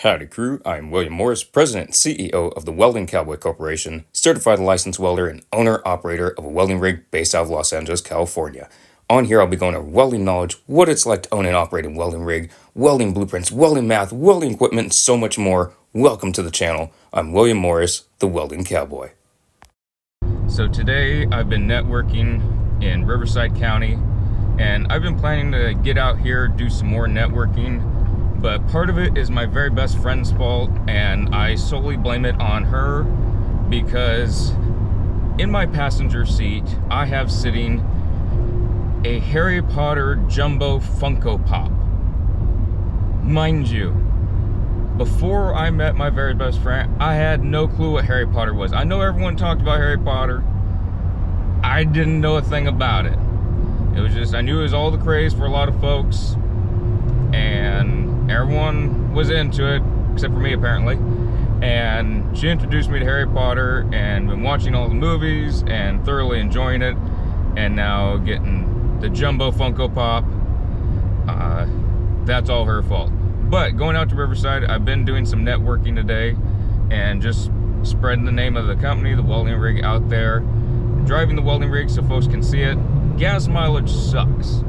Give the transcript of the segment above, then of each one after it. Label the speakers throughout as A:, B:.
A: Howdy crew, I'm William Morris, President and CEO of the Welding Cowboy Corporation, certified licensed welder and owner-operator of a welding rig based out of Los Angeles, California. On here I'll be going over welding knowledge, what it's like to own and operate a welding rig, welding blueprints, welding math, welding equipment, and so much more. Welcome to the channel. I'm William Morris, the Welding Cowboy. So today I've been networking in Riverside County, and I've been planning to get out here, do some more networking. But part of it is my very best friend's fault, and I solely blame it on her because in my passenger seat, I have sitting a Harry Potter Jumbo Funko Pop. Mind you, before I met my very best friend, I had no clue what Harry Potter was. I know everyone talked about Harry Potter. I didn't know a thing about it. It was just, I knew it was all the craze for a lot of folks, and everyone was into it, except for me apparently. And she introduced me to Harry Potter, and been watching all the movies and thoroughly enjoying it, and now getting the Jumbo Funko Pop. That's all her fault. But going out to Riverside, I've been doing some networking today and just spreading the name of the company, the Welding Rig, out there. Driving the welding rig so folks can see it. Gas mileage sucks,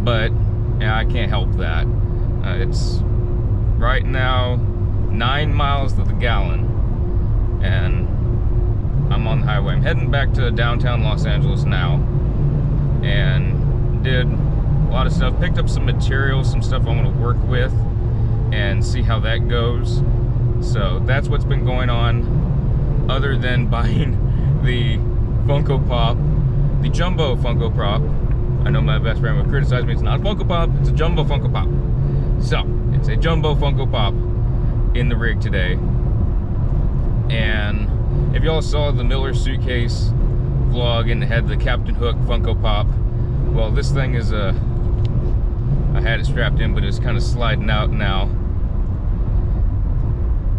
A: but yeah, I can't help that. It's right now 9 miles to the gallon, and I'm on the highway. I'm heading back to downtown Los Angeles now, and did a lot of stuff. Picked up some material, some stuff I want to work with, and see how that goes. So that's what's been going on, other than buying the Funko Pop, the Jumbo Funko Pop. I know my best friend would criticize me. It's not a Funko Pop, it's a Jumbo Funko Pop. So, it's a Jumbo Funko Pop in the rig today. And if y'all saw the Miller Suitcase vlog and it had the Captain Hook Funko Pop, well, this thing is I had it strapped in, but it's kind of sliding out now.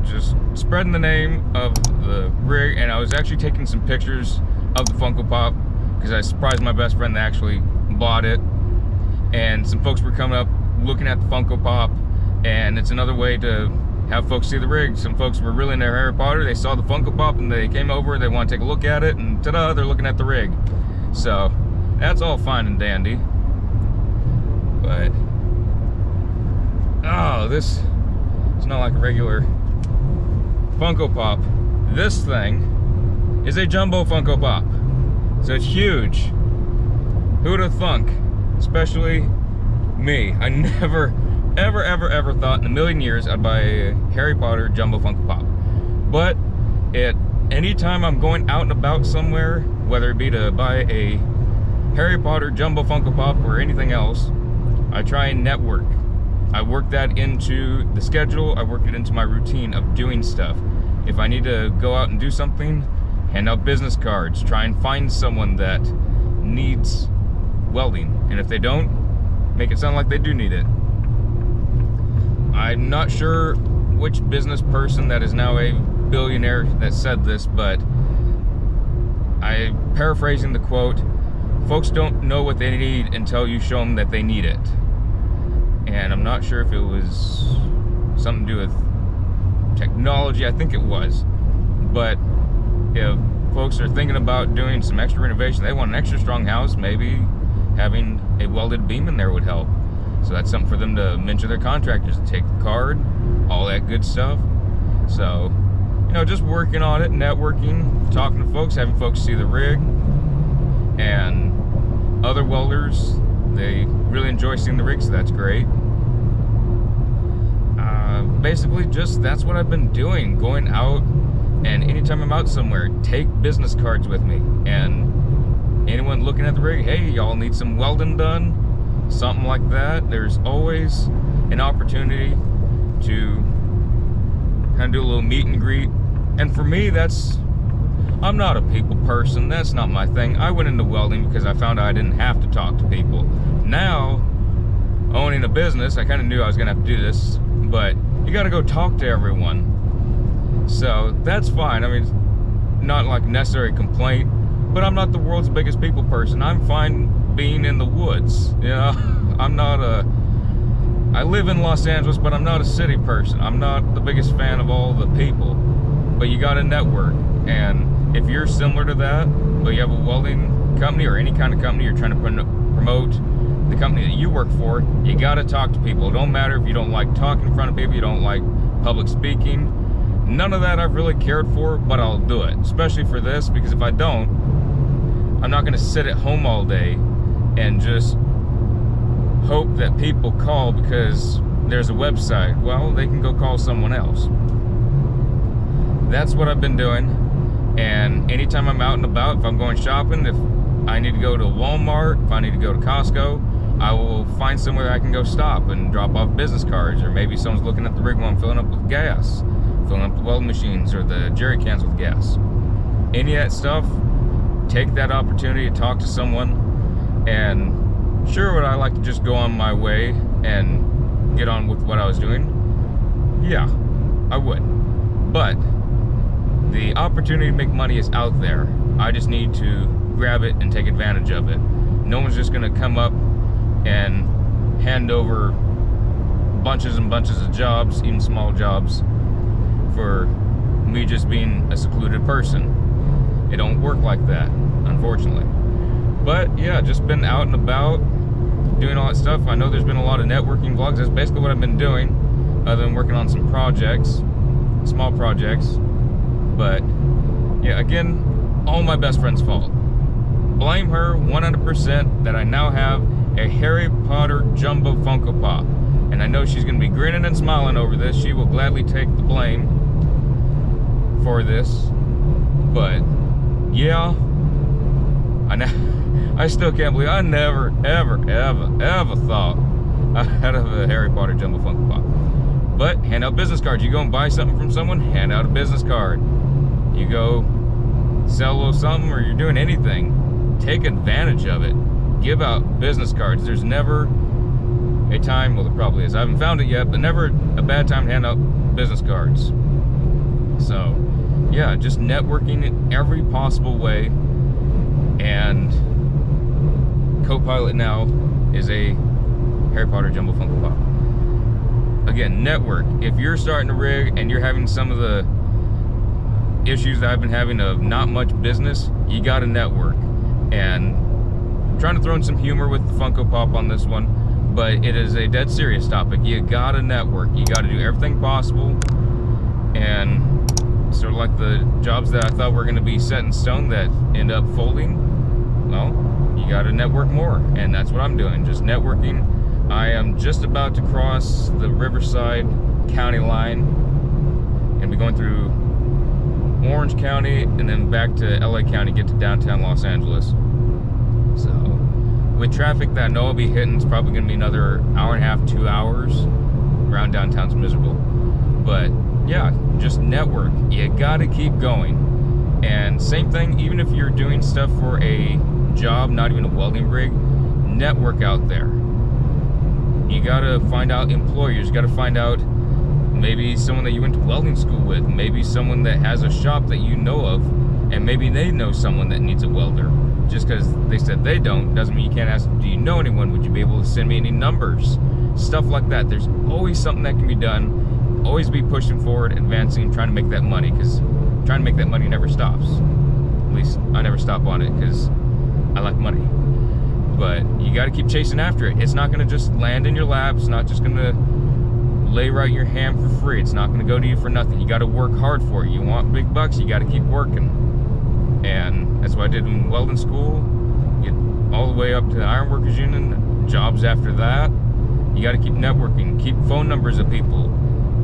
A: Just spreading the name of the rig, and I was actually taking some pictures of the Funko Pop because I surprised my best friend that actually bought it, and some folks were coming up looking at the Funko Pop, and it's another way to have folks see the rig. Some folks were really into Harry Potter, they saw the Funko Pop and they came over, they want to take a look at it, and ta-da, they're looking at the rig. So that's all fine and dandy, but this is not like a regular Funko Pop. This thing is a Jumbo Funko Pop, so it's huge. Who'd have thunk? Especially me. I never, ever thought in a million years I'd buy a Harry Potter Jumbo Funko Pop. But anytime I'm going out and about somewhere, whether it be to buy a Harry Potter Jumbo Funko Pop or anything else, I try and network. I work that into the schedule, I work it into my routine of doing stuff. If I need to go out and do something, hand out business cards, try and find someone that needs welding, and if they don't, make it sound like they do need it. I'm not sure which business person that is now a billionaire that said this, but I'm paraphrasing the quote: folks don't know what they need until you show them that they need it. And I'm not sure if it was something to do with technology. I think it was. But if folks are thinking about doing some extra renovation, they want an extra strong house, maybe having a welded beam in there would help. So that's something for them to mention their contractors, to take the card, all that good stuff. So, you know, just working on it, networking, talking to folks, having folks see the rig, and other welders, they really enjoy seeing the rig, so that's great. Basically just, that's what I've been doing, going out, and anytime I'm out somewhere, take business cards with me, and anyone looking at the rig, hey, y'all need some welding done, something like that. There's always an opportunity to kind of do a little meet and greet. And for me, I'm not a people person. That's not my thing. I went into welding because I found out I didn't have to talk to people. Now, owning a business, I kind of knew I was going to have to do this, but you got to go talk to everyone. So that's fine. I mean, not like a necessary complaint, but I'm not the world's biggest people person. I'm fine being in the woods, you know. I'm not a I live in Los Angeles, but I'm not a city person. I'm not the biggest fan of all the people. But you gotta network, and if you're similar to that, but you have a welding company or any kind of company you're trying to promote the company that you work for, you gotta talk to people. It don't matter if you don't like talking in front of people, you don't like public speaking. None of that I've really cared for, but I'll do it, especially for this, because if I don't, I'm not gonna sit at home all day and just hope that people call because there's a website. Well, they can go call someone else. That's what I've been doing, and anytime I'm out and about, if I'm going shopping, if I need to go to Walmart, if I need to go to Costco, I will find somewhere I can go stop and drop off business cards, or maybe someone's looking at the rig while I'm filling up with gas, filling up the welding machines or the jerry cans with gas. Any of that stuff, take that opportunity to talk to someone, and sure, would I like to just go on my way and get on with what I was doing? Yeah, I would. But the opportunity to make money is out there. I just need to grab it and take advantage of it. No one's just gonna come up and hand over bunches and bunches of jobs, even small jobs, for me just being a secluded person. It don't work like that, unfortunately. But yeah, just been out and about doing all that stuff. I know there's been a lot of networking vlogs. That's basically what I've been doing, other than working on some projects, small projects. But yeah, again, all my best friend's fault. Blame her 100% that I now have a Harry Potter Jumbo Funko Pop. And I know she's going to be grinning and smiling over this. She will gladly take the blame for this. But yeah, I still can't believe I never, ever thought I'd have a Harry Potter Jumbo Funko Pop. But hand out business cards. You go and buy something from someone, hand out a business card. You go sell a little something, or you're doing anything, take advantage of it. Give out business cards. There's never a time, well, there probably is, I haven't found it yet, but never a bad time to hand out business cards. So yeah, just networking in every possible way. And co-pilot now is a Harry Potter Jumbo Funko Pop. Again, network. If you're starting a rig and you're having some of the issues that I've been having of not much business, you gotta network. And I'm trying to throw in some humor with the Funko Pop on this one, but it is a dead serious topic. You gotta network. You gotta do everything possible. And sort of like the jobs that I thought were gonna be set in stone that end up folding, well, you gotta network more. And that's what I'm doing, just networking. I am just about to cross the Riverside County line and be going through Orange County and then back to LA County, get to downtown Los Angeles. So with traffic that I know I'll be hitting, it's probably gonna be another hour and a half, 2 hours. Around downtown's miserable. But yeah, just network. You gotta keep going. And same thing, even if you're doing stuff for a job, not even a welding rig, network out there. You gotta find out employers, you gotta find out maybe someone that you went to welding school with, maybe someone that has a shop that you know of, and maybe they know someone that needs a welder. Just because they said they don't, doesn't mean you can't ask them, do you know anyone? Would you be able to send me any numbers? Stuff like that. There's always something that can be done. Always be pushing forward, advancing, trying to make that money, because trying to make that money never stops. At least I never stop on it, because I like money. But you got to keep chasing after it. It's not going to just land in your lap. It's not just going to lay right in your hand for free. It's not going to go to you for nothing. You got to work hard for it. You want big bucks, you got to keep working. And that's what I did in welding school. Get all the way up to the Ironworkers Union, jobs after that. You got to keep networking, keep phone numbers of people.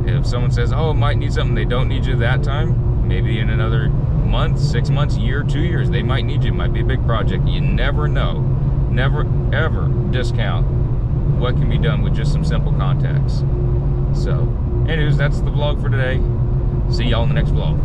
A: If someone says, oh, might need something, they don't need you that time, maybe in another month, 6 months, year, 2 years, they might need you. It might be a big project. You never know. Never, ever discount what can be done with just some simple contacts. So, anyways, that's the vlog for today. See y'all in the next vlog.